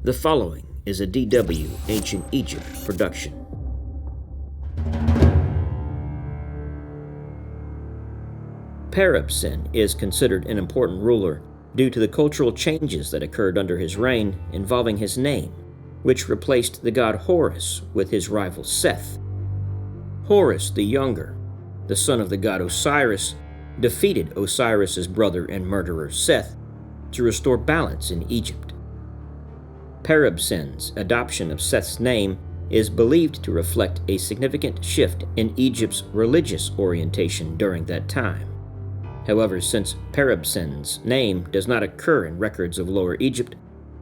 The following is a DW Ancient Egypt production. Peribsen is considered an important ruler due to the cultural changes that occurred under his reign involving his name, which replaced the god Horus with his rival Seth. Horus the Younger, the son of the god Osiris, defeated Osiris's brother and murderer Seth to restore balance in Egypt. Peribsen's adoption of Seth's name is believed to reflect a significant shift in Egypt's religious orientation during that time. However, since Peribsen's name does not occur in records of Lower Egypt,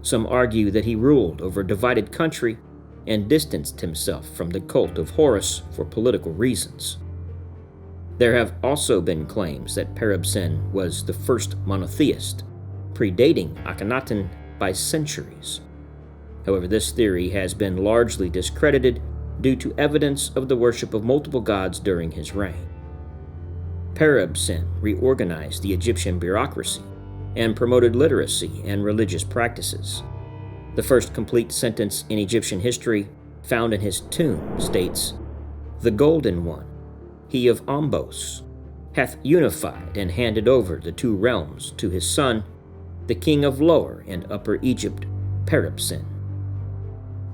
some argue that he ruled over a divided country and distanced himself from the cult of Horus for political reasons. There have also been claims that Peribsen was the first monotheist, predating Akhenaten by centuries. However, this theory has been largely discredited due to evidence of the worship of multiple gods during his reign. Peribsen reorganized the Egyptian bureaucracy and promoted literacy and religious practices. The first complete sentence in Egyptian history found in his tomb states, "The Golden One, he of Ombos, hath unified and handed over the two realms to his son, the king of Lower and Upper Egypt, Peribsen."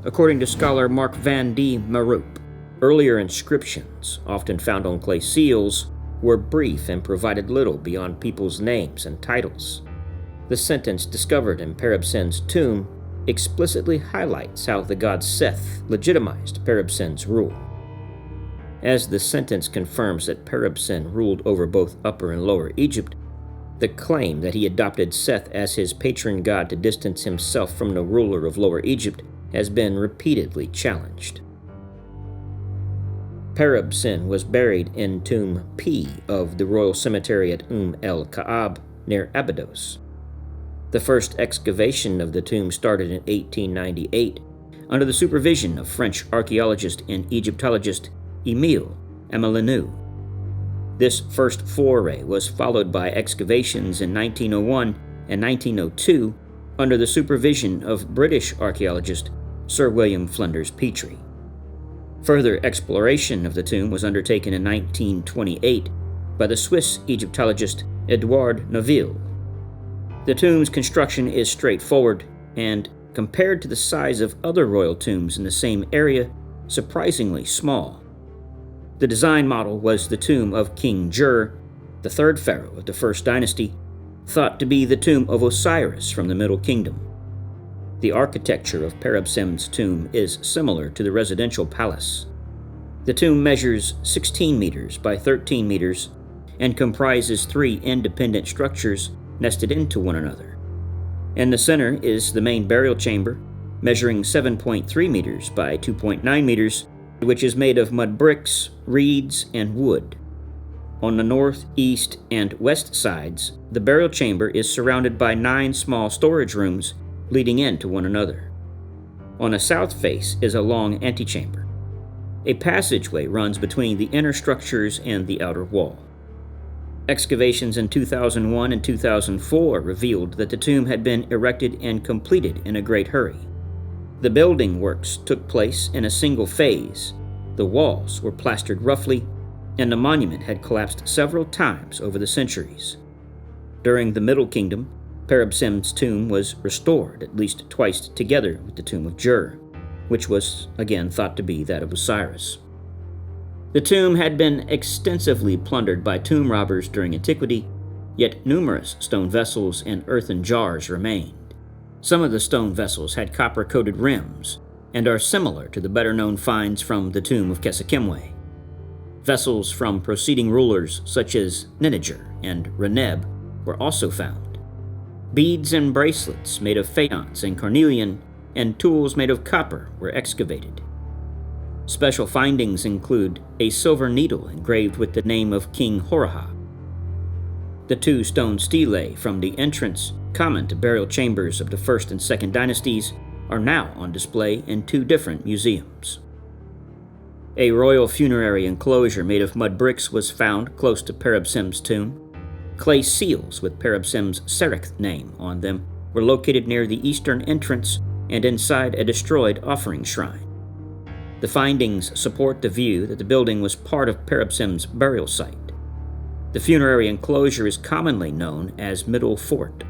According to scholar Mark van de Mieroop, earlier inscriptions, often found on clay seals, were brief and provided little beyond people's names and titles. The sentence discovered in Peribsen's tomb explicitly highlights how the god Seth legitimized Peribsen's rule. As the sentence confirms that Peribsen ruled over both Upper and Lower Egypt, the claim that he adopted Seth as his patron god to distance himself from the ruler of Lower Egypt has been repeatedly challenged. Peribsen was buried in Tomb P of the Royal Cemetery at el-Ka'ab near Abydos. The first excavation of the tomb started in 1898 under the supervision of French archaeologist and Egyptologist Émile Amelineau. This first foray was followed by excavations in 1901 and 1902 under the supervision of British archaeologist Sir William Flinders Petrie. Further exploration of the tomb was undertaken in 1928 by the Swiss Egyptologist Edouard Neuville. The tomb's construction is straightforward and, compared to the size of other royal tombs in the same area, surprisingly small. The design model was the tomb of King Jur, the third pharaoh of the First Dynasty, thought to be the tomb of Osiris from the Middle Kingdom. The architecture of Peribsen's tomb is similar to the residential palace. The tomb measures 16 meters by 13 meters and comprises three independent structures nested into one another. In the center is the main burial chamber, measuring 7.3 meters by 2.9 meters, which is made of mud bricks, reeds, and wood. On the north, east, and west sides, the burial chamber is surrounded by 9 small storage rooms leading into one another. On the south face is a long antechamber. A passageway runs between the inner structures and the outer wall. Excavations in 2001 and 2004 revealed that the tomb had been erected and completed in a great hurry. The building works took place in a single phase. The walls were plastered roughly, and the monument had collapsed several times over the centuries. During the Middle Kingdom, Peribsen's tomb was restored at least twice together with the tomb of Jur, which was again thought to be that of Osiris. The tomb had been extensively plundered by tomb robbers during antiquity, yet numerous stone vessels and earthen jars remained. Some of the stone vessels had copper-coated rims and are similar to the better-known finds from the tomb of Kesekemwe. Vessels from preceding rulers such as Nineger and Reneb were also found. Beads and bracelets made of faience and carnelian and tools made of copper were excavated. Special findings include a silver needle engraved with the name of King Horaha. The 2 stone stelae from the entrance common to burial chambers of the First and Second Dynasties are now on display in 2 different museums. A royal funerary enclosure made of mud bricks was found close to Peribsen's tomb. Clay seals with Peribsen's Serikh name on them were located near the eastern entrance and inside a destroyed offering shrine. The findings support the view that the building was part of Peribsen's burial site. The funerary enclosure is commonly known as Middle Fort.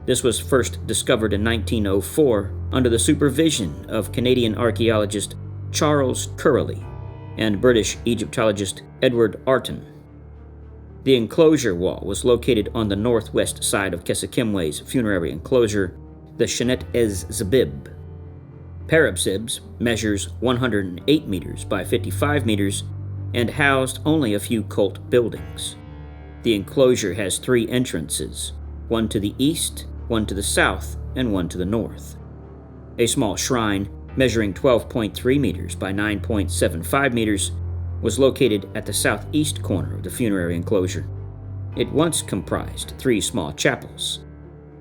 This was first discovered in 1904 under the supervision of Canadian archaeologist Charles Curley and British Egyptologist Edward Arton. The enclosure wall was located on the northwest side of Kesekimwe's funerary enclosure, the Shenet Ez Zabib. Peribsen's measures 108 meters by 55 meters and housed only a few cult buildings. The enclosure has 3 entrances, one to the east, one to the south, and one to the north. A small shrine, measuring 12.3 meters by 9.75 meters, was located at the southeast corner of the funerary enclosure. It once comprised 3 small chapels.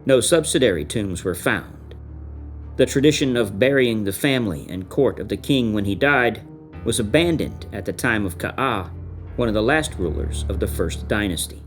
No subsidiary tombs were found. The tradition of burying the family and court of the king when he died was abandoned at the time of Ka'ah, one of the last rulers of the First Dynasty.